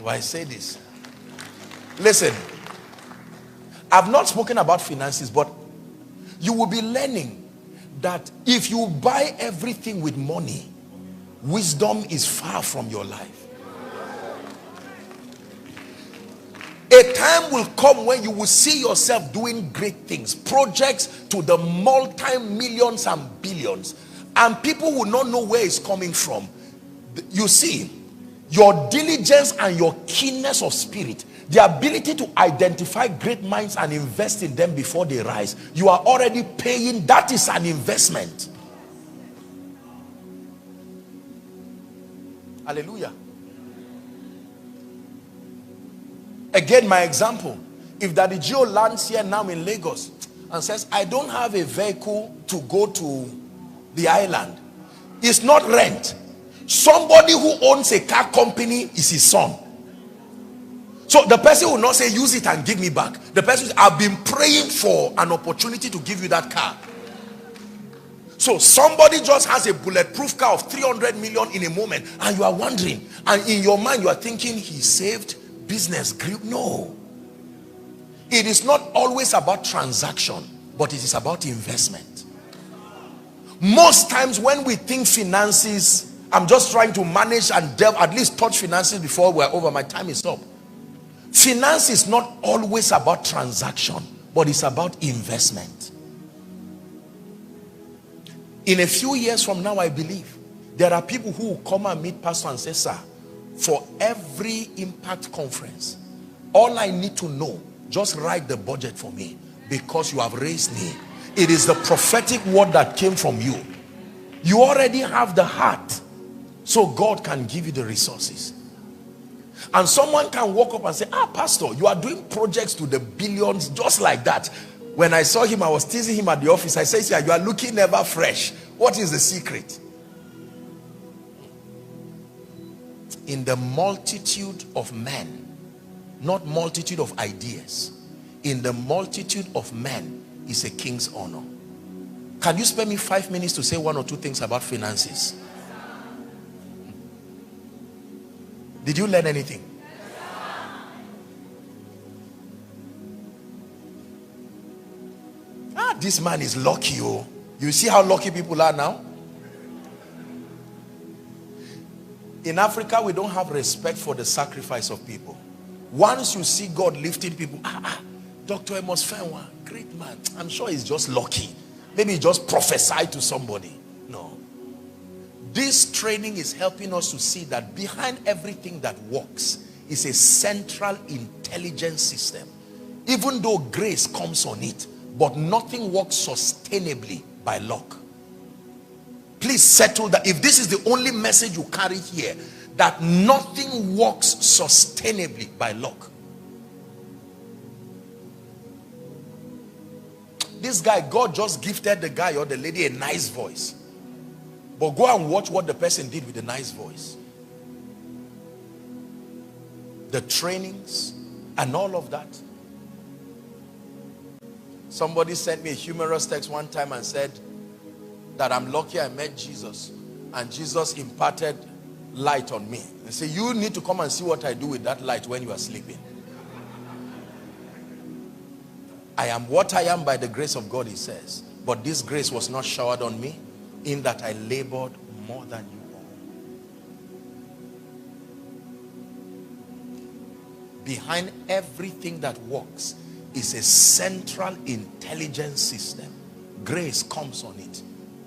But I say this. Listen, I've not spoken about finances, but you will be learning that if you buy everything with money, wisdom is far from your life. A time will come when you will see yourself doing great things, projects to the multi-millions and billions, and people will not know where it's coming from. You see, your diligence and your keenness of spirit, the ability to identify great minds and invest in them before they rise, you are already paying. That is an investment. Hallelujah. Again, my example, if Daddy Gio lands here now in Lagos and says, I don't have a vehicle to go to the island, it's not rent. Somebody who owns a car company is his son. So the person will not say, use it and give me back. The person says, I've been praying for an opportunity to give you that car. So somebody just has a bulletproof car of 300 million in a moment, and you are wondering, and in your mind you are thinking, he saved, business grew. No, it is not always about transaction, but it is about investment. Most times when we think finances, I'm just trying to manage and delve, at least touch finances before we're over. My time is up. Finance is not always about transaction, but it's about investment. In a few years from now, I believe there are people who will come and meet pastor and say, sir, for every impact conference, all I need to know, just write the budget for me, because you have raised me. It is the prophetic word that came from you. You already have the heart, so God can give you the resources. And someone can walk up and say, pastor, you are doing projects to the billions just like that. When I saw him, I was teasing him at the office. I said, yeah, you are looking never fresh. What is the secret? In the multitude of men, not multitude of ideas, in the multitude of men is a king's honor. Can you spare me 5 minutes to say one or two things about finances? Did you learn anything? This man is lucky. Oh, you see how lucky people are now? In Africa, we don't have respect for the sacrifice of people. Once you see God lifting people, Dr. Amos Fenwa, great man, I'm sure he's just lucky. Maybe he just prophesied to somebody. No. This training is helping us to see that behind everything that works is a central intelligence system. Even though grace comes on it, but nothing works sustainably by luck. Please settle that. If this is the only message you carry here, that nothing works sustainably by luck. This guy, God just gifted the guy or the lady a nice voice. But go and watch what the person did with the nice voice. The trainings and all of that. Somebody sent me a humorous text one time and said that I'm lucky I met Jesus and Jesus imparted light on me. They say, you need to come and see what I do with that light when you are sleeping. I am what I am by the grace of God, he says. But this grace was not showered on me, in that I labored more than you all. Behind everything that works is a central intelligence system. Grace comes on it.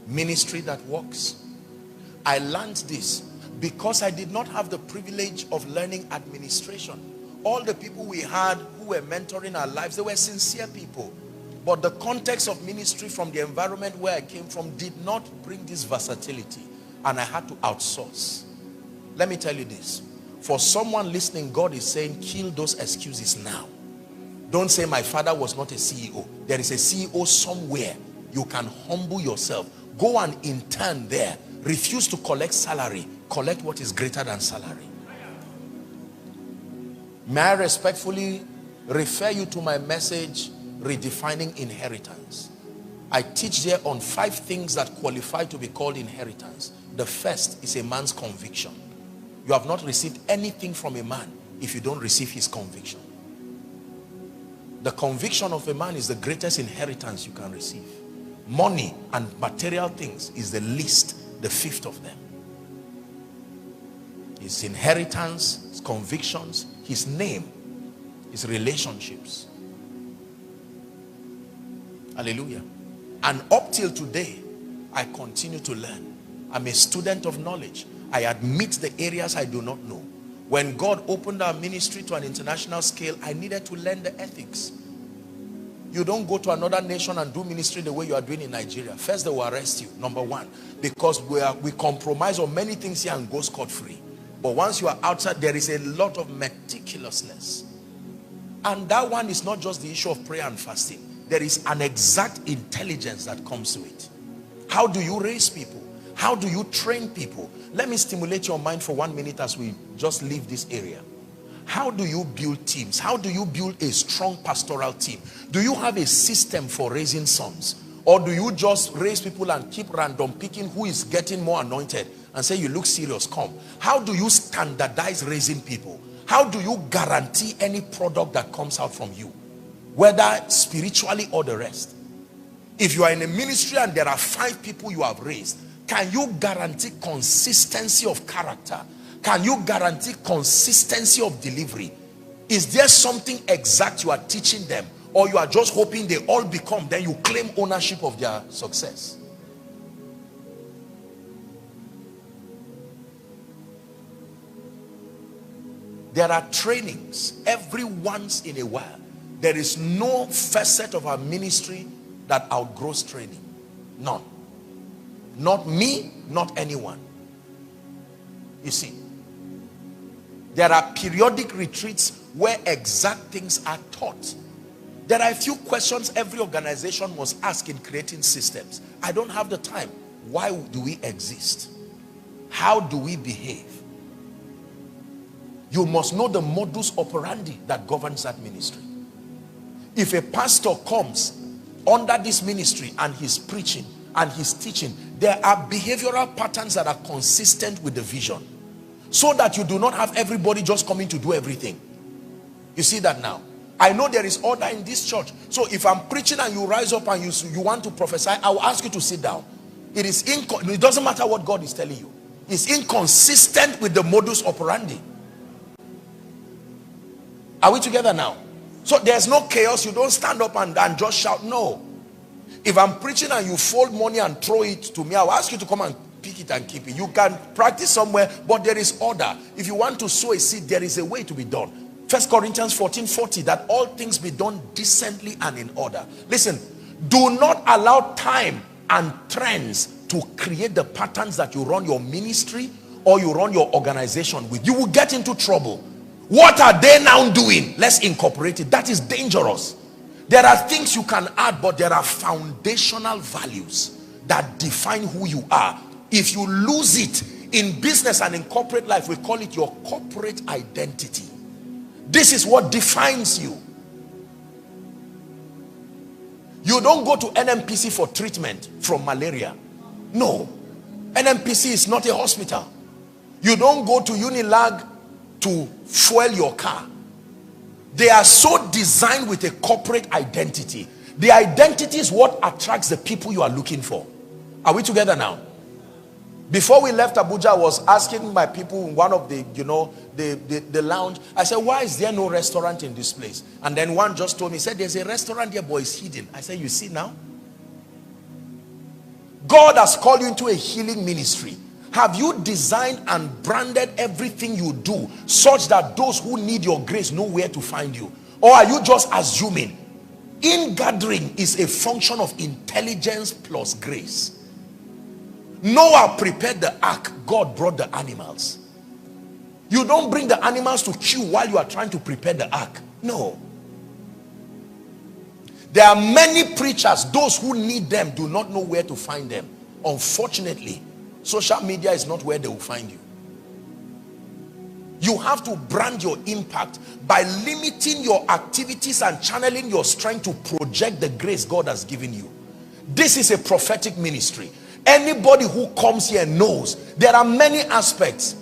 Ministry that works. I learned this because I did not have the privilege of learning administration. All the people we had who were mentoring our lives, they were sincere people. But the context of ministry from the environment where I came from did not bring this versatility. And I had to outsource. Let me tell you this. For someone listening, God is saying, kill those excuses now. Don't say my father was not a CEO. There is a CEO somewhere. You can humble yourself. Go and intern there. Refuse to collect salary. Collect what is greater than salary. May I respectfully refer you to my message, Redefining Inheritance. I teach there on 5 things that qualify to be called inheritance. The first is a man's conviction. You have not received anything from a man. if you don't receive his conviction. The conviction of a man is the greatest inheritance you can receive. Money and material things is the least, the fifth of them. His inheritance, his convictions, his name, his relationships. Hallelujah. And up till today, I continue to learn. I'm a student of knowledge. I admit the areas I do not know. When God opened our ministry to an international scale, I needed to learn the ethics. You don't go to another nation and do ministry the way you are doing in Nigeria. First, they will arrest you, number one, because we compromise on many things here and go scot-free. But once you are outside, there is a lot of meticulousness. And that one is not just the issue of prayer and fasting. There is an exact intelligence that comes to it. How do you raise people? How do you train people? Let me stimulate your mind for 1 minute as we just leave this area. How do you build teams? How do you build a strong pastoral team? Do you have a system for raising sons? Or do you just raise people and keep random picking who is getting more anointed and say, you look serious, come? How do you standardize raising people? How do you guarantee any product that comes out from you, whether spiritually or the rest? If you are in a ministry and there are 5 people you have raised, can you guarantee consistency of character? Can you guarantee consistency of delivery? Is there something exact you are teaching them, or you are just hoping they all become, then you claim ownership of their success? There are trainings every once in a while. There is no facet of our ministry that outgrows training. None. Not me, not anyone. You see, there are periodic retreats where exact things are taught. There are a few questions every organization must ask in creating systems. I don't have the time. Why do we exist? How do we behave? You must know the modus operandi that governs that ministry. If a pastor comes under this ministry and he's preaching and he's teaching, there are behavioral patterns that are consistent with the vision, so that you do not have everybody just coming to do everything. You see that now? I know there is order in this church. So if I'm preaching and you rise up and you want to prophesy, I will ask you to sit down. It doesn't matter what God is telling you. It's inconsistent with the modus operandi. Are we together now? So there's no chaos. You don't stand up and just shout. No. If I'm preaching and you fold money and throw it to me, I'll ask you to come and pick it and keep it. You can practice somewhere, but there is order. If you want to sow a seed, there is a way to be done. 1 Corinthians 14:40, that all things be done decently and in order. Listen, do not allow time and trends to create the patterns that you run your ministry or you run your organization with. You will get into trouble. What are they now doing? Let's incorporate it. That is dangerous. There are things you can add, but there are foundational values that define who you are. If you lose it in business and in corporate life, we call it your corporate identity. This is what defines you. You don't go to NMPC for treatment from malaria. No. NMPC is not a hospital. You don't go to Unilag to fuel your car. They are so designed with a corporate identity. The identity is what attracts the people you are looking for. Are we together now? Before we left Abuja, I was asking my people in one of the, the lounge. I said, why is there no restaurant in this place? And then one just told me, said, there's a restaurant here, but it's hidden. I said, you see now? God has called you into a healing ministry. Have you designed and branded everything you do such that those who need your grace know where to find you? Or are you just assuming? Ingathering is a function of intelligence plus grace. Noah prepared the ark. God brought the animals. You don't bring the animals to queue while you are trying to prepare the ark. No. There are many preachers. Those who need them do not know where to find them. Unfortunately, social media is not where they will find you. You have to brand your impact by limiting your activities and channeling your strength to project the grace God has given you. This is a prophetic ministry. Anybody who comes here knows there are many aspects.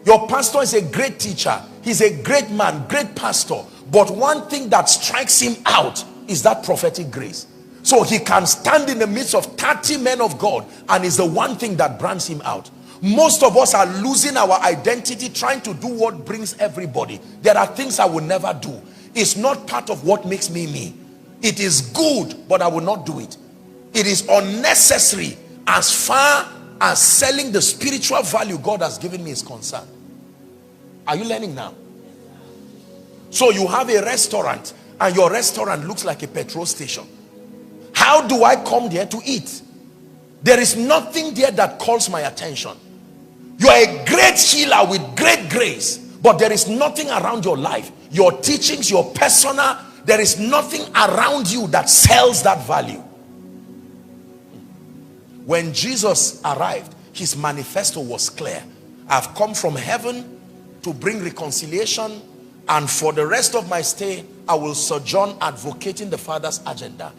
Your pastor is a great teacher. He's a great man, great pastor. But one thing that strikes him out is that prophetic grace. So he can stand in the midst of 30 men of God, and is the one thing that brands him out. Most of us are losing our identity trying to do what brings everybody. There are things I will never do. It's not part of what makes me me. It is good, but I will not do it. It is unnecessary as far as selling the spiritual value God has given me is concerned. Are you learning now? So you have a restaurant, and your restaurant looks like a petrol station. How do I come there to eat? There is nothing there that calls my attention. You are a great healer with great grace, but there is nothing around your life, your teachings, your persona. There is nothing around you that sells that value. When Jesus arrived, his manifesto was clear. I've come from heaven to bring reconciliation, and for the rest of my stay, I will sojourn advocating the Father's agenda.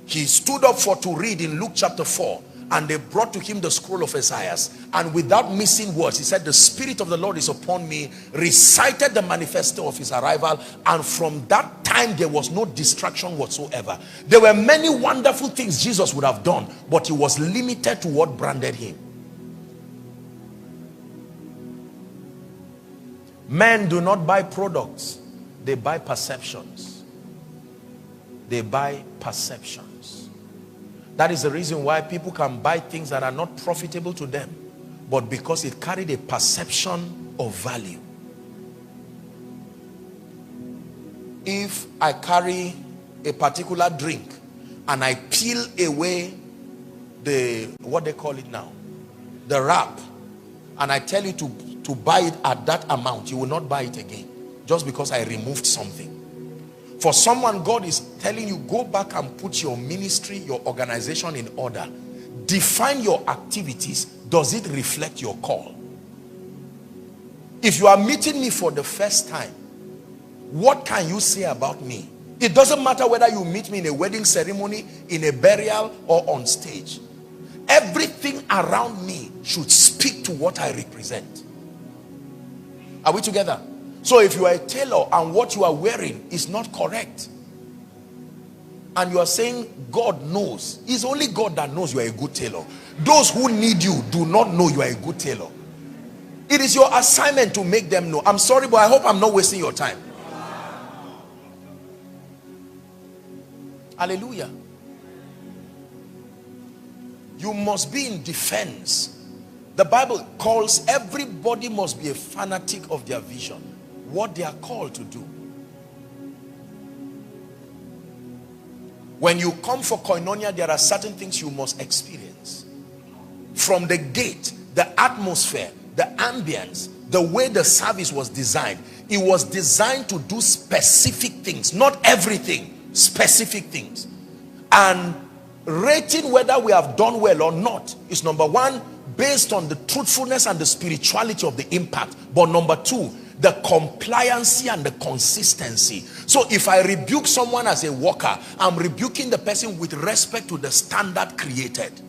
He stood up to read in Luke chapter 4, and they brought to him the scroll of Isaiah, and without missing words, he said, the Spirit of the Lord is upon me, recited the manifesto of his arrival, and from that time there was no distraction whatsoever. There were many wonderful things Jesus would have done, but he was limited to what branded him. Men do not buy products, they buy perceptions. They buy perceptions. That is the reason why people can buy things that are not profitable to them, but because it carried a perception of value. If I carry a particular drink and I peel away the, what they call it now, the wrap, and I tell you to buy it at that amount, you will not buy it again, just because I removed something. For someone, God is telling you, go back and put your ministry, your organization in order. Define your activities. Does it reflect your call? If you are meeting me for the first time, what can you say about me? It doesn't matter whether you meet me in a wedding ceremony, in a burial, or on stage. Everything around me should speak to what I represent. Are we together? So if you are a tailor and what you are wearing is not correct, and you are saying God knows, it's only God that knows you are a good tailor. Those who need you do not know you are a good tailor. It is your assignment to make them know. I'm sorry, but I hope I'm not wasting your time. Hallelujah. You must be in defense. The Bible calls everybody must be a fanatic of their vision, what they are called to do. When you come for koinonia, there are certain things you must experience. From the gate, the atmosphere, the ambience, the way the service was designed. It was designed to do specific things, not everything, specific things. And rating whether we have done well or not is, number one, based on the truthfulness and the spirituality of the impact. But number two, the compliancy and the consistency. So if I rebuke someone as a worker, I'm rebuking the person with respect to the standard created.